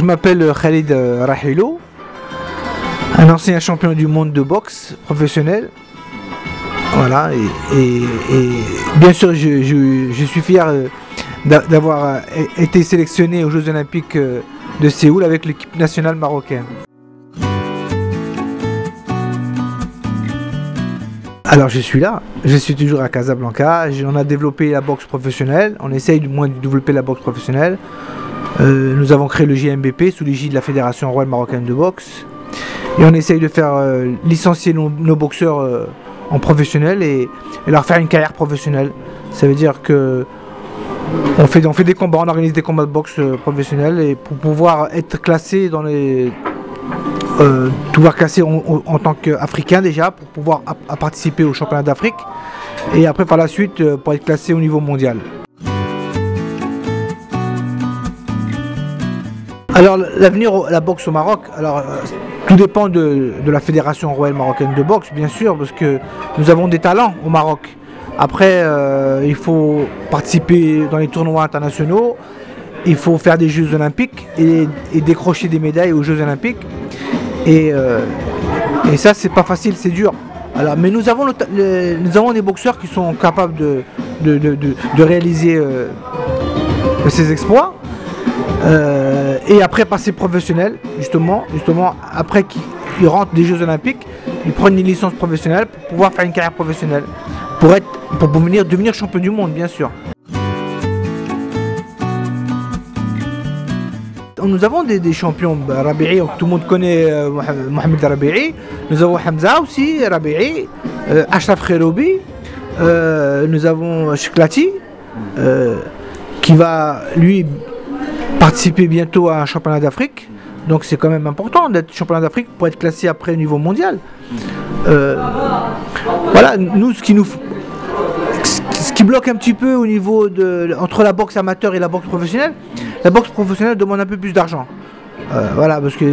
m'appelle Khalid Rahilo, un ancien champion du monde de boxe professionnel. Voilà, et bien sûr, je suis fier d'avoir été sélectionné aux Jeux Olympiques de Séoul avec l'équipe nationale marocaine. Alors je suis là, je suis toujours à Casablanca, on a développé la boxe professionnelle, on essaye du moins de développer la boxe professionnelle. Nous avons créé le JMBP sous l'égide de la Fédération Royale Marocaine de Boxe. Et on essaye de faire licencier nos boxeurs en professionnel et leur faire une carrière professionnelle. Ça veut dire que on fait des combats, on organise des combats de boxe professionnels et pour pouvoir être classé dans les... pouvoir classer en tant qu'Africain déjà, pour pouvoir participer au championnat d'Afrique et après par la suite pour être classé au niveau mondial. Alors l'avenir de la boxe au Maroc, alors tout dépend de la Fédération Royale Marocaine de Boxe bien sûr, parce que nous avons des talents au Maroc. Après il faut participer dans les tournois internationaux, il faut faire des Jeux Olympiques et décrocher des médailles aux Jeux Olympiques. Et ça c'est pas facile, c'est dur. Alors, mais nous avons des boxeurs qui sont capables de réaliser ces exploits. Et après passer professionnel, justement après qu'ils rentrent des Jeux Olympiques, ils prennent une licence professionnelle pour pouvoir faire une carrière professionnelle, pour devenir champion du monde bien sûr. Nous avons des champions, Rabi'i, tout le monde connaît Mohamed Rabi'i, nous avons Hamza aussi, Rabi'i, Ashraf Khéroubi, nous avons Chklati, qui va lui participer bientôt à un championnat d'Afrique, donc c'est quand même important d'être championnat d'Afrique pour être classé après au niveau mondial. Voilà, nous ce qui bloque un petit peu au niveau entre la boxe amateur et la boxe professionnelle, la boxe professionnelle demande un peu plus d'argent. Voilà, parce que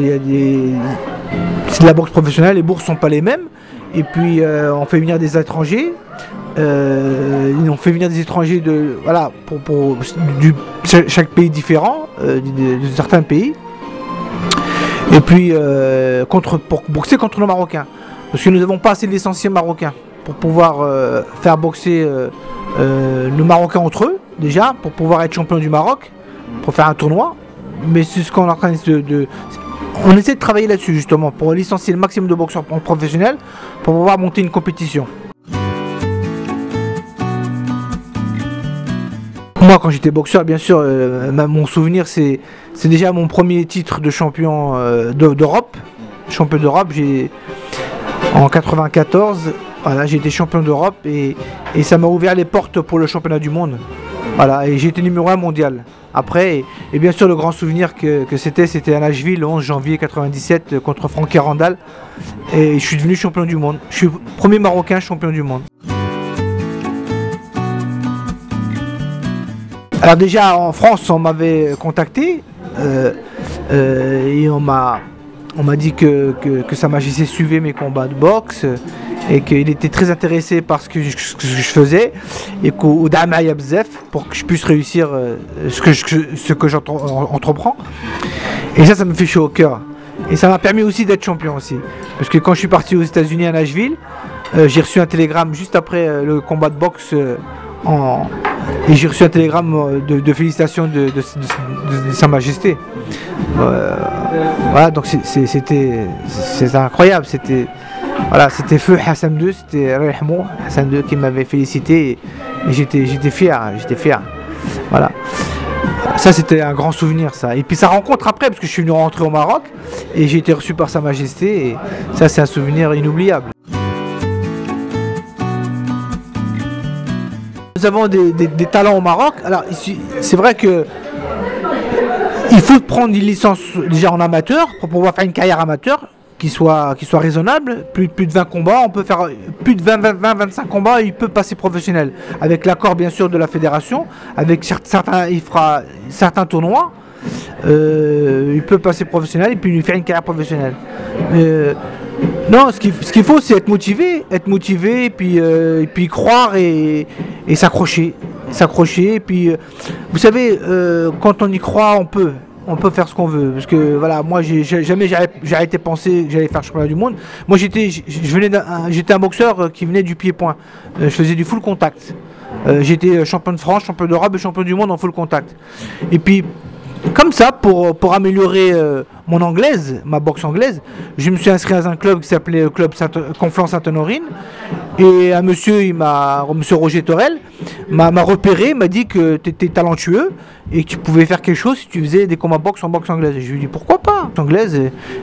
c'est de la boxe professionnelle, les bourses sont pas les mêmes, et puis on fait venir des étrangers. On fait venir des étrangers de chaque pays différent, de certains pays, et puis pour boxer contre nos Marocains, parce que nous n'avons pas assez de licenciés marocains pour pouvoir faire boxer nos Marocains entre eux déjà, pour pouvoir être champion du Maroc, pour faire un tournoi. Mais c'est ce qu'on est en train on essaie de travailler là-dessus justement pour licencier le maximum de boxeurs professionnels pour pouvoir monter une compétition. Moi, quand j'étais boxeur, bien sûr, mon souvenir, c'est déjà mon premier titre de champion d'Europe. Champion d'Europe, en 94, voilà, j'ai été champion d'Europe et ça m'a ouvert les portes pour le championnat du monde. Voilà, et j'ai été numéro 1 mondial. Après, et bien sûr, le grand souvenir que c'était à Nashville, le 11 janvier 97, contre Frankie Randall. Et je suis devenu champion du monde. Je suis le premier Marocain champion du monde. Alors déjà en France on m'avait contacté et on m'a dit que Sa Majesté suivait mes combats de boxe et qu'il était très intéressé par ce que je faisais et qu'au Damaya Bzef pour que je puisse réussir ce que j'entreprends. Et ça me fait chaud au cœur. Et ça m'a permis aussi d'être champion aussi. Parce que quand je suis parti aux États-Unis à Nashville, j'ai reçu un télégramme juste après le combat de boxe et j'ai reçu un télégramme de félicitations de Sa Majesté. Voilà, donc c'était incroyable. C'était feu Hassan II, c'était Hassan II qui m'avait félicité et j'étais fier. Voilà. Ça c'était un grand souvenir ça. Et puis sa rencontre après, parce que je suis venu rentrer au Maroc et j'ai été reçu par Sa Majesté et ça c'est un souvenir inoubliable. Nous avons des talents au Maroc. Alors c'est vrai que il faut prendre une licence déjà en amateur pour pouvoir faire une carrière amateur qui soit raisonnable. Plus de 20 combats, on peut faire plus de 20-25 combats, il peut passer professionnel. Avec l'accord bien sûr de la fédération, avec il fera certains tournois, il peut passer professionnel et puis lui faire une carrière professionnelle. Non, ce qu'il faut, c'est être motivé, et puis croire et s'accrocher. Et puis, vous savez, quand on y croit, on peut. on peut faire ce qu'on veut. Parce que voilà, moi jamais j'ai arrêté de penser que j'allais faire championnat du monde. Moi j'étais un boxeur qui venait du pied-point. Je faisais du full contact. J'étais champion de France, champion d'Europe et champion du monde en full contact. Et puis comme ça, pour améliorer mon anglaise, ma boxe anglaise, je me suis inscrit à un club qui s'appelait Club Conflans-Sainte-Honorine. Et un monsieur, monsieur Roger Torel, m'a repéré, m'a dit que tu étais talentueux et que tu pouvais faire quelque chose si tu faisais des combats boxe en boxe anglaise. Et je lui ai dit pourquoi pas, anglaise.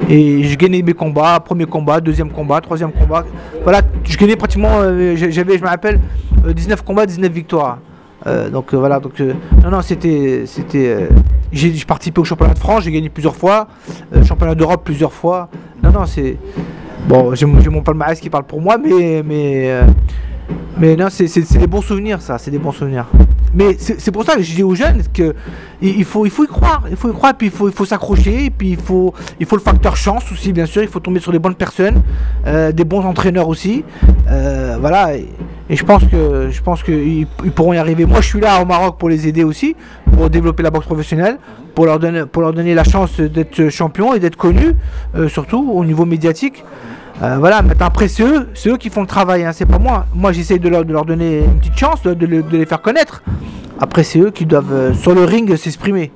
Et je gagnais mes combats, premier combat, deuxième combat, troisième combat. Voilà, je gagnais pratiquement, j'avais, je me rappelle, 19 combats, 19 victoires. Voilà, non, j'ai participé au championnat de France, j'ai gagné plusieurs fois, championnat d'Europe plusieurs fois. Non, c'est bon, j'ai mon palmarès qui parle pour moi, mais non, c'est des bons souvenirs, ça, c'est des bons souvenirs. Mais c'est pour ça que je dis aux jeunes qu'il faut y croire, puis il faut s'accrocher, et puis il faut le facteur chance aussi, bien sûr, il faut tomber sur les bonnes personnes, des bons entraîneurs aussi, voilà. Et je pense qu'ils pourront y arriver. Moi, je suis là au Maroc pour les aider aussi, pour développer la boxe professionnelle, pour leur donner la chance d'être champion et d'être connus, surtout au niveau médiatique. Voilà, maintenant après c'est eux qui font le travail, hein, c'est pas moi. Moi j'essaye de leur donner une petite chance, de les faire connaître. Après c'est eux qui doivent sur le ring s'exprimer.